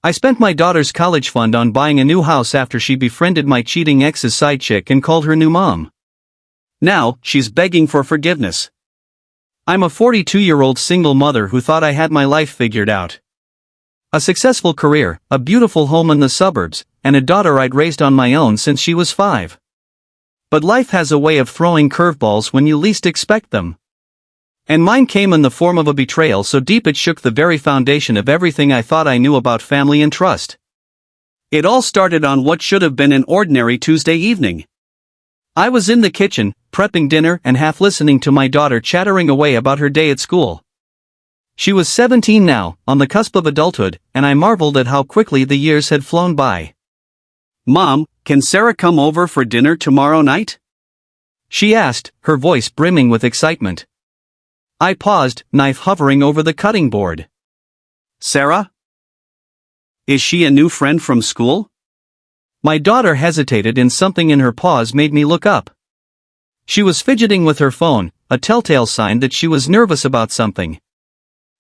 I spent my daughter's college fund on buying a new house after she befriended my cheating ex's side chick and called her new mom. Now, she's begging for forgiveness. I'm a 42-year-old single mother who thought I had my life figured out. A successful career, a beautiful home in the suburbs, and a daughter I'd raised on my own since she was 5. But life has a way of throwing curveballs when you least expect them. And mine came in the form of a betrayal so deep it shook the very foundation of everything I thought I knew about family and trust. It all started on what should have been an ordinary Tuesday evening. I was in the kitchen, prepping dinner and half listening to my daughter chattering away about her day at school. She was 17 now, on the cusp of adulthood, and I marveled at how quickly the years had flown by. "Mom, can Sarah come over for dinner tomorrow night?" she asked, her voice brimming with excitement. I paused, knife hovering over the cutting board. "Sarah? Is she a new friend from school?" My daughter hesitated and something in her pause made me look up. She was fidgeting with her phone, a telltale sign that she was nervous about something.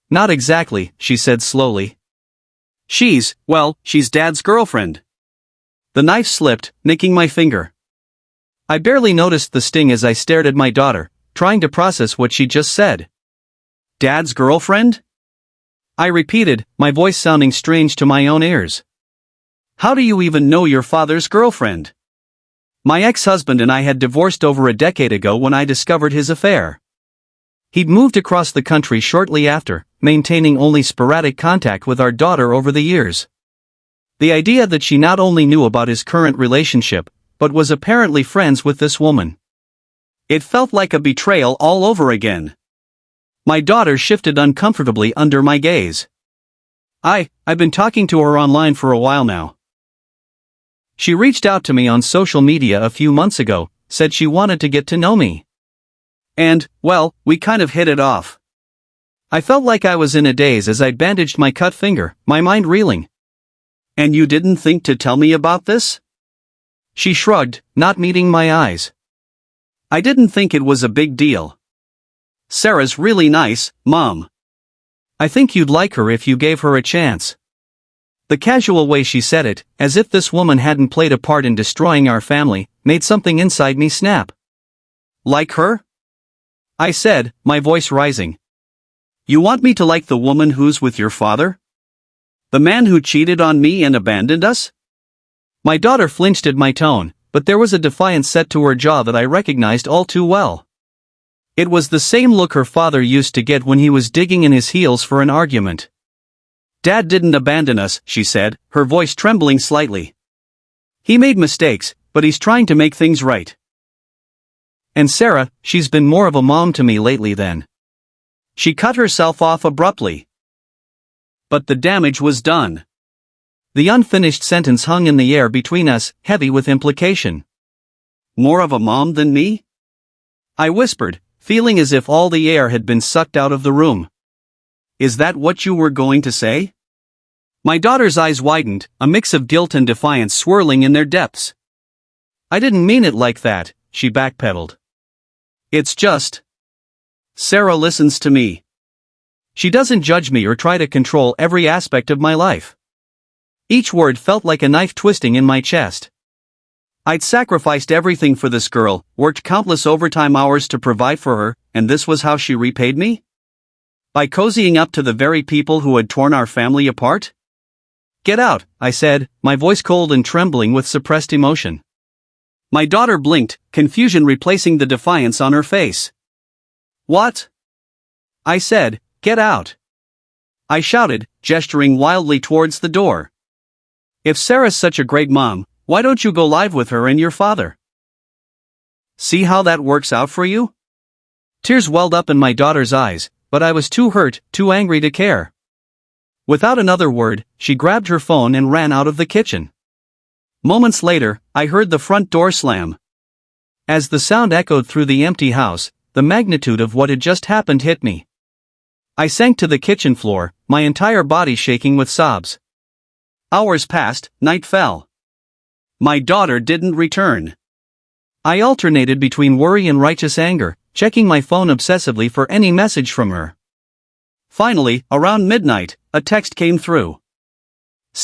"Not exactly," she said slowly. She's Dad's girlfriend." The knife slipped, nicking my finger. I barely noticed the sting as I stared at my daughter, trying to process what she just said. "Dad's girlfriend?" I repeated, my voice sounding strange to my own ears. "How do you even know your father's girlfriend?" My ex-husband and I had divorced over a decade ago when I discovered his affair. He'd moved across the country shortly after, maintaining only sporadic contact with our daughter over the years. The idea that she not only knew about his current relationship, but was apparently friends with this woman. It felt like a betrayal all over again. My daughter shifted uncomfortably under my gaze. I've been talking to her online for a while now. She reached out to me on social media a few months ago, said she wanted to get to know me. And, we kind of hit it off. I felt like I was in a daze as I bandaged my cut finger, my mind reeling. "And you didn't think to tell me about this?" She shrugged, not meeting my eyes. "I didn't think it was a big deal. Sarah's really nice, Mom. I think you'd like her if you gave her a chance." The casual way she said it, as if this woman hadn't played a part in destroying our family, made something inside me snap. "Like her?" I said, my voice rising. "You want me to like the woman who's with your father? The man who cheated on me and abandoned us?" My daughter flinched at my tone, but there was a defiance set to her jaw that I recognized all too well. It was the same look her father used to get when he was digging in his heels for an argument. "Dad didn't abandon us," she said, her voice trembling slightly. "He made mistakes, but he's trying to make things right. And Sarah, she's been more of a mom to me lately then." She cut herself off abruptly. But the damage was done. The unfinished sentence hung in the air between us, heavy with implication. "More of a mom than me?" I whispered, feeling as if all the air had been sucked out of the room. "Is that what you were going to say?" My daughter's eyes widened, a mix of guilt and defiance swirling in their depths. "I didn't mean it like that," she backpedaled. "It's just... Sarah listens to me. She doesn't judge me or try to control every aspect of my life." Each word felt like a knife twisting in my chest. I'd sacrificed everything for this girl, worked countless overtime hours to provide for her, and this was how she repaid me? By cozying up to the very people who had torn our family apart? "Get out," I said, my voice cold and trembling with suppressed emotion. My daughter blinked, confusion replacing the defiance on her face. "What?" I said, "Get out." I shouted, gesturing wildly towards the door. "If Sarah's such a great mom, why don't you go live with her and your father? See how that works out for you?" Tears welled up in my daughter's eyes, but I was too hurt, too angry to care. Without another word, she grabbed her phone and ran out of the kitchen. Moments later, I heard the front door slam. As the sound echoed through the empty house, the magnitude of what had just happened hit me. I sank to the kitchen floor, my entire body shaking with sobs. Hours passed, night fell. My daughter didn't return. I alternated between worry and righteous anger, checking my phone obsessively for any message from her. Finally, around midnight, a text came through.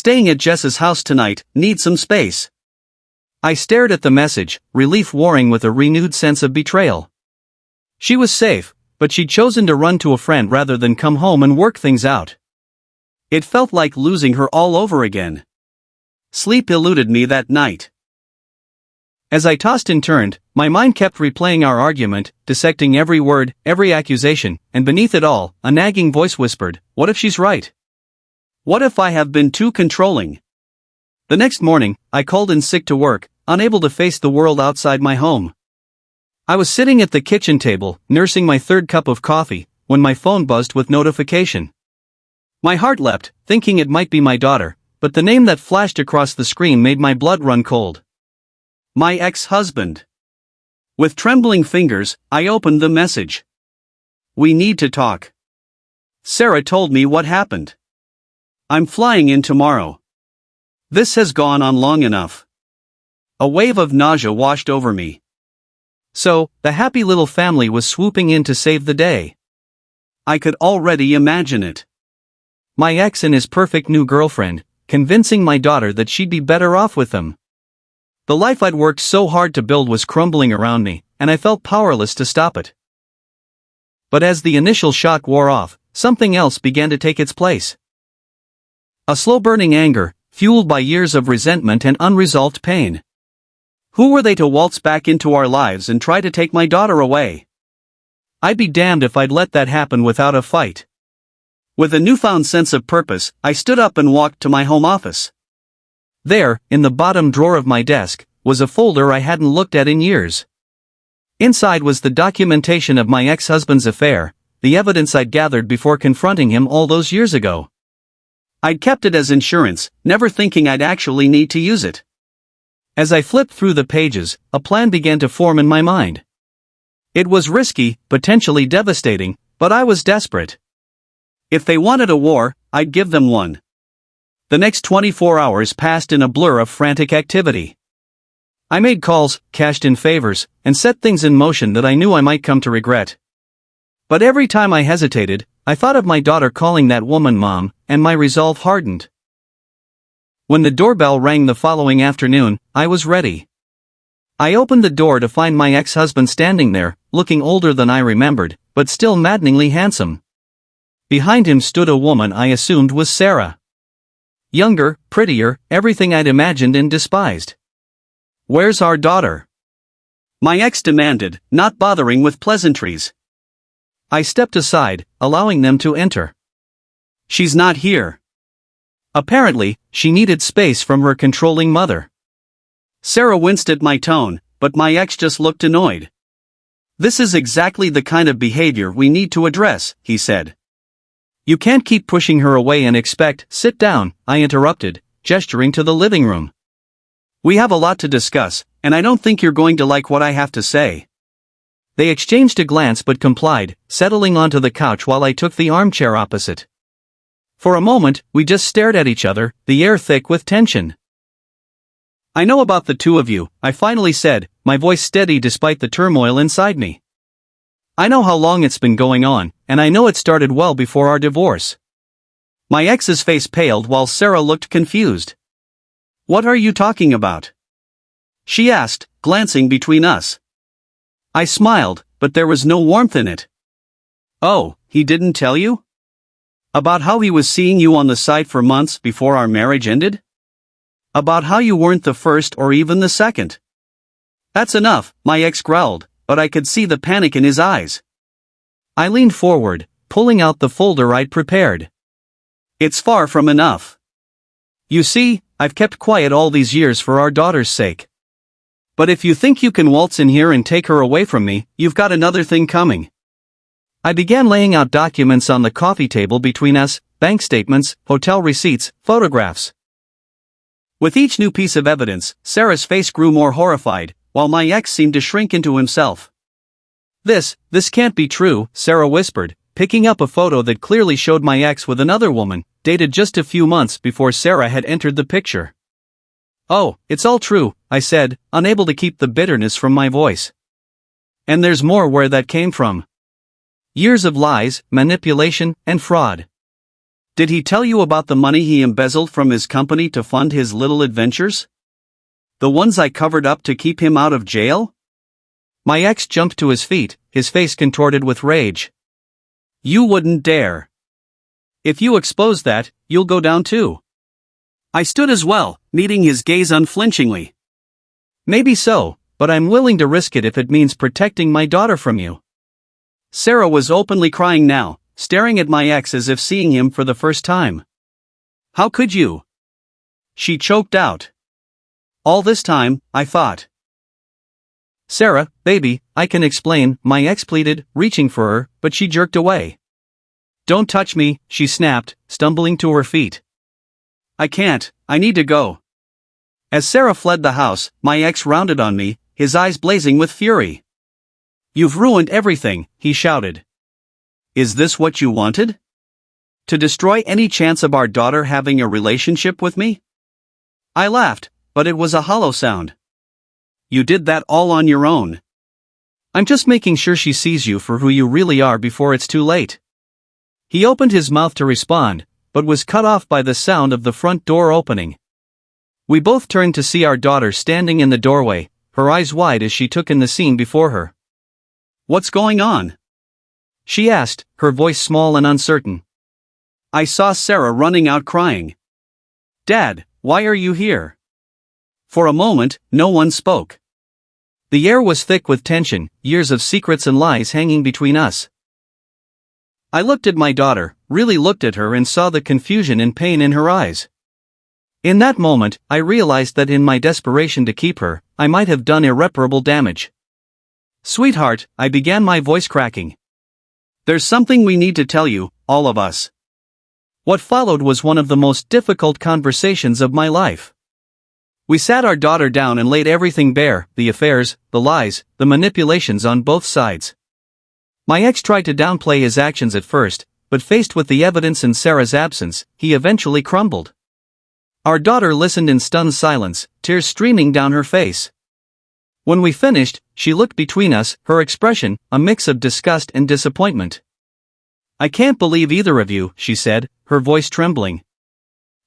Staying at Jess's house tonight, need some space. I stared at the message, relief warring with a renewed sense of betrayal. She was safe, but she'd chosen to run to a friend rather than come home and work things out. It felt like losing her all over again. Sleep eluded me that night. As I tossed and turned, my mind kept replaying our argument, dissecting every word, every accusation, and beneath it all, a nagging voice whispered, "What if she's right? What if I have been too controlling?" The next morning, I called in sick to work, unable to face the world outside my home. I was sitting at the kitchen table, nursing my third cup of coffee, when my phone buzzed with notification. My heart leapt, thinking it might be my daughter, but the name that flashed across the screen made my blood run cold. My ex-husband. With trembling fingers, I opened the message. "We need to talk. Sarah told me what happened. I'm flying in tomorrow. This has gone on long enough." A wave of nausea washed over me. So, the happy little family was swooping in to save the day. I could already imagine it. My ex and his perfect new girlfriend, convincing my daughter that she'd be better off with them. The life I'd worked so hard to build was crumbling around me, and I felt powerless to stop it. But as the initial shock wore off, something else began to take its place. A slow-burning anger, fueled by years of resentment and unresolved pain. Who were they to waltz back into our lives and try to take my daughter away? I'd be damned if I'd let that happen without a fight. With a newfound sense of purpose, I stood up and walked to my home office. There, in the bottom drawer of my desk, was a folder I hadn't looked at in years. Inside was the documentation of my ex-husband's affair, the evidence I'd gathered before confronting him all those years ago. I'd kept it as insurance, never thinking I'd actually need to use it. As I flipped through the pages, a plan began to form in my mind. It was risky, potentially devastating, but I was desperate. If they wanted a war, I'd give them one. The next 24 hours passed in a blur of frantic activity. I made calls, cashed in favors, and set things in motion that I knew I might come to regret. But every time I hesitated, I thought of my daughter calling that woman Mom, and my resolve hardened. When the doorbell rang the following afternoon, I was ready. I opened the door to find my ex-husband standing there, looking older than I remembered, but still maddeningly handsome. Behind him stood a woman I assumed was Sarah. Younger, prettier, everything I'd imagined and despised. "Where's our daughter?" my ex demanded, not bothering with pleasantries. I stepped aside, allowing them to enter. "She's not here." Apparently, she needed space from her controlling mother. Sarah winced at my tone, but my ex just looked annoyed. "This is exactly the kind of behavior we need to address," he said. "You can't keep pushing her away and expect." "Sit down," I interrupted, gesturing to the living room. "We have a lot to discuss, and I don't think you're going to like what I have to say." They exchanged a glance but complied, settling onto the couch while I took the armchair opposite. For a moment, we just stared at each other, the air thick with tension. "I know about the two of you," I finally said, my voice steady despite the turmoil inside me. "I know how long it's been going on, and I know it started well before our divorce." My ex's face paled while Sarah looked confused. "What are you talking about?" she asked, glancing between us. I smiled, but there was no warmth in it. "Oh, he didn't tell you? About how he was seeing you on the side for months before our marriage ended? About how you weren't the first or even the second?" "That's enough," my ex growled, but I could see the panic in his eyes. I leaned forward, pulling out the folder I'd prepared. "It's far from enough. You see, I've kept quiet all these years for our daughter's sake. But if you think you can waltz in here and take her away from me, you've got another thing coming." I began laying out documents on the coffee table between us, bank statements, hotel receipts, photographs. With each new piece of evidence, Sarah's face grew more horrified, while my ex seemed to shrink into himself. This can't be true," Sarah whispered, picking up a photo that clearly showed my ex with another woman, dated just a few months before Sarah had entered the picture. "Oh, it's all true," I said, unable to keep the bitterness from my voice. "And there's more where that came from. Years of lies, manipulation, and fraud. Did he tell you about the money he embezzled from his company to fund his little adventures? The ones I covered up to keep him out of jail? My ex jumped to his feet, his face contorted with rage. You wouldn't dare. If you expose that, you'll go down too. I stood as well, meeting his gaze unflinchingly. Maybe so, but I'm willing to risk it if it means protecting my daughter from you. Sarah was openly crying now, staring at my ex as if seeing him for the first time. How could you? She choked out. All this time, I thought. Sarah, baby, I can explain, my ex pleaded, reaching for her, but she jerked away. Don't touch me, she snapped, stumbling to her feet. I can't, I need to go. As Sarah fled the house, my ex rounded on me, his eyes blazing with fury. You've ruined everything, he shouted. Is this what you wanted? To destroy any chance of our daughter having a relationship with me? I laughed, but it was a hollow sound. You did that all on your own. I'm just making sure she sees you for who you really are before it's too late. He opened his mouth to respond, but was cut off by the sound of the front door opening. We both turned to see our daughter standing in the doorway, her eyes wide as she took in the scene before her. What's going on? She asked, her voice small and uncertain. I saw Sarah running out crying. Dad, why are you here? For a moment, no one spoke. The air was thick with tension, years of secrets and lies hanging between us. I looked at my daughter, really looked at her and saw the confusion and pain in her eyes. In that moment, I realized that in my desperation to keep her, I might have done irreparable damage. Sweetheart, I began, my voice cracking. There's something we need to tell you, all of us. What followed was one of the most difficult conversations of my life. We sat our daughter down and laid everything bare, the affairs, the lies, the manipulations on both sides. My ex tried to downplay his actions at first, but faced with the evidence in Sarah's absence, he eventually crumbled. Our daughter listened in stunned silence, tears streaming down her face. When we finished, she looked between us, her expression, a mix of disgust and disappointment. I can't believe either of you, she said, her voice trembling.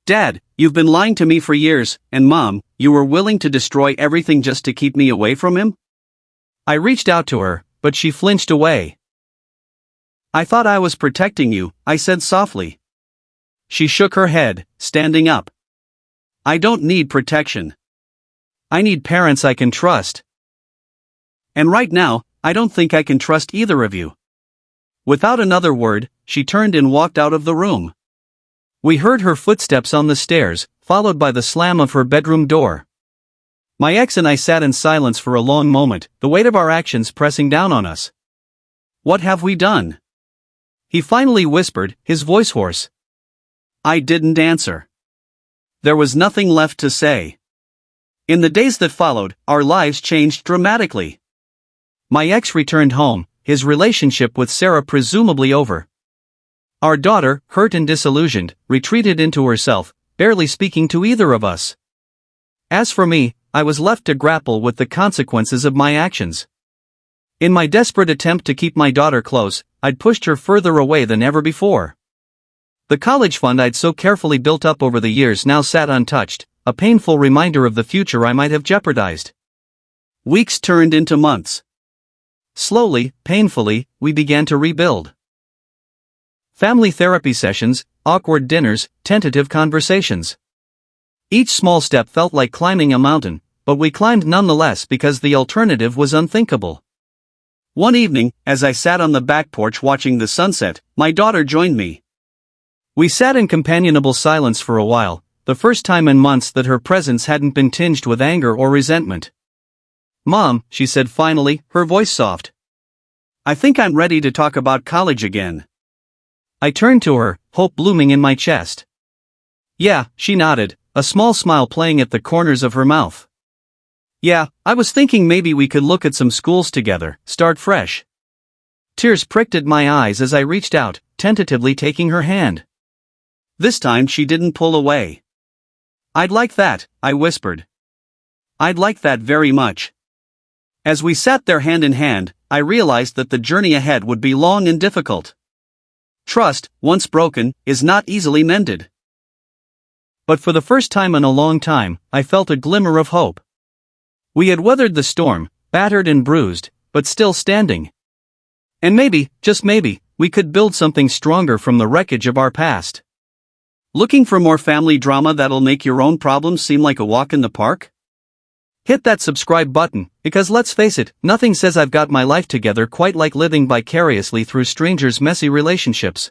Dad, you've been lying to me for years, and Mom, you were willing to destroy everything just to keep me away from him? I reached out to her, but she flinched away. I thought I was protecting you, I said softly. She shook her head, standing up. I don't need protection. I need parents I can trust. And right now, I don't think I can trust either of you. Without another word, she turned and walked out of the room. We heard her footsteps on the stairs, followed by the slam of her bedroom door. My ex and I sat in silence for a long moment, the weight of our actions pressing down on us. What have we done? He finally whispered, his voice hoarse. I didn't answer. There was nothing left to say. In the days that followed, our lives changed dramatically. My ex returned home, his relationship with Sarah presumably over. Our daughter, hurt and disillusioned, retreated into herself, barely speaking to either of us. As for me, I was left to grapple with the consequences of my actions. In my desperate attempt to keep my daughter close, I'd pushed her further away than ever before. The college fund I'd so carefully built up over the years now sat untouched, a painful reminder of the future I might have jeopardized. Weeks turned into months. Slowly, painfully, we began to rebuild. Family therapy sessions, awkward dinners, tentative conversations. Each small step felt like climbing a mountain, but we climbed nonetheless because the alternative was unthinkable. One evening, as I sat on the back porch watching the sunset, my daughter joined me. We sat in companionable silence for a while, the first time in months that her presence hadn't been tinged with anger or resentment. Mom, she said finally, her voice soft. I think I'm ready to talk about college again. I turned to her, hope blooming in my chest. Yeah, she nodded, a small smile playing at the corners of her mouth. Yeah, I was thinking maybe we could look at some schools together, start fresh. Tears pricked at my eyes as I reached out, tentatively taking her hand. This time she didn't pull away. I'd like that, I whispered. I'd like that very much. As we sat there hand in hand, I realized that the journey ahead would be long and difficult. Trust, once broken, is not easily mended. But for the first time in a long time, I felt a glimmer of hope. We had weathered the storm, battered and bruised, but still standing. And maybe, just maybe, we could build something stronger from the wreckage of our past. Looking for more family drama that'll make your own problems seem like a walk in the park? Hit that subscribe button, because let's face it, nothing says I've got my life together quite like living vicariously through strangers' messy relationships.